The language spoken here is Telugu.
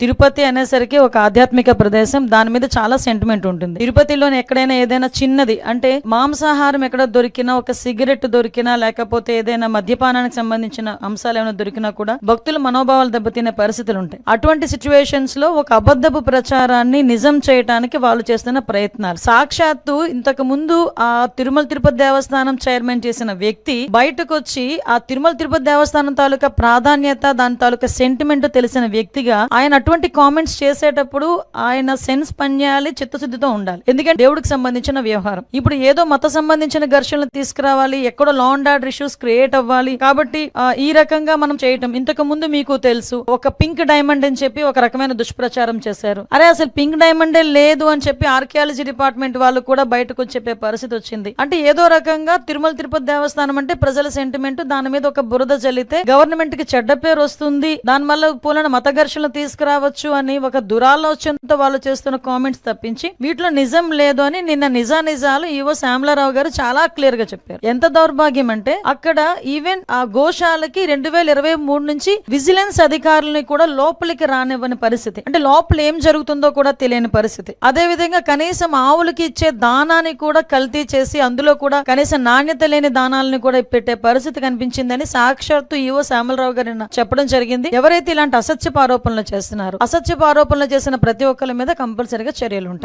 తిరుపతి అనేసరికి ఒక ఆధ్యాత్మిక ప్రదేశం, దాని మీద చాలా సెంటిమెంట్ ఉంటుంది. తిరుపతిలోని ఎక్కడైనా ఏదైనా చిన్నది అంటే మాంసాహారం ఎక్కడ దొరికినా, ఒక సిగరెట్ దొరికినా, లేకపోతే ఏదైనా మద్యపానానికి సంబంధించిన అంశాలు ఏమైనా దొరికినా కూడా భక్తుల మనోభావాలు దెబ్బతినే పరిస్థితులు ఉంటాయి. అటువంటి సిచ్యువేషన్స్ లో ఒక అబద్ధపు ప్రచారాన్ని నిజం చేయడానికి వాళ్ళు చేస్తున్న ప్రయత్నాలు. సాక్షాత్తు ఇంతకు ముందు ఆ తిరుమల తిరుపతి దేవస్థానం చైర్మన్ చేసిన వ్యక్తి బయటకు వచ్చి ఆ తిరుమల తిరుపతి దేవస్థానం తాలూకా ప్రాధాన్యత, దాని తాలూకా సెంటిమెంట్ తెలిసిన వ్యక్తిగా ఆయన అటువంటి కామెంట్స్ చేసేటప్పుడు ఆయన సెన్స్ పనిచేయాలి, చిత్తశుద్ధితో ఉండాలి. ఎందుకంటే దేవుడికి సంబంధించిన వ్యవహారం. ఇప్పుడు ఏదో మత సంబంధించిన ఘర్షణలు తీసుకురావాలి, ఎక్కడో law and order issues create అవ్వాలి కాబట్టి ఈ రకంగా మనం చేయటం. ఇంతకు ముందు మీకు తెలుసు, ఒక పింక్ డైమండ్ అని చెప్పి ఒక రకమైన దుష్ప్రచారం చేశారు. అరే అసలు పింక్ డైమండే లేదు అని చెప్పి ఆర్కియాలజీ డిపార్ట్మెంట్ వాళ్ళు కూడా బయటకు వచ్చి చెప్పే పరిస్థితి వచ్చింది. అంటే ఏదో రకంగా తిరుమల తిరుపతి దేవస్థానం అంటే ప్రజల సెంటిమెంట్, దాని మీద ఒక బురద జల్లితే గవర్నమెంట్ కి చెడ్డ పేరు వస్తుంది, దాని వల్ల పూలన మత ఘర్షణలు తీసుకురావచ్చు అని ఒక దురాలోచనతో వాళ్ళు చేస్తున్న కామెంట్స్ తప్పించి వీటిలో నిజం లేదు అని నిన్న నిజాలు ఈవో శ్యామలారావు గారు చాలా క్లియర్ గా చెప్పారు. ఎంత దౌర్భాగ్యం అంటే అక్కడ ఈవెన్ ఆ గోశాలకి 2023 నుంచి విజిలెన్స్ అధికారులని కూడా లోపలికి రానివ్వని పరిస్థితి. అంటే లోపల ఏం జరుగుతుందో కూడా తెలియని పరిస్థితి. అదే విధంగా కనీసం ఆవులకి ఇచ్చే దానాన్ని కూడా కల్తీ చేసి అందులో కూడా కనీసం నాణ్యత లేని దానాలను కూడా పెట్టే పరిస్థితి కనిపించిందని సాక్షాత్తు ఈవో శ్యామలరావు గారు చెప్పడం జరిగింది. ఎవరైతే ఇలాంటి అసత్యపు ఆరోపణలు చేస్తున్నారో, అసత్యపు ఆరోపణలు చేసిన ప్రతి ఒక్కరి మీద కంపల్సరీగా చర్యలు ఉంటాయి.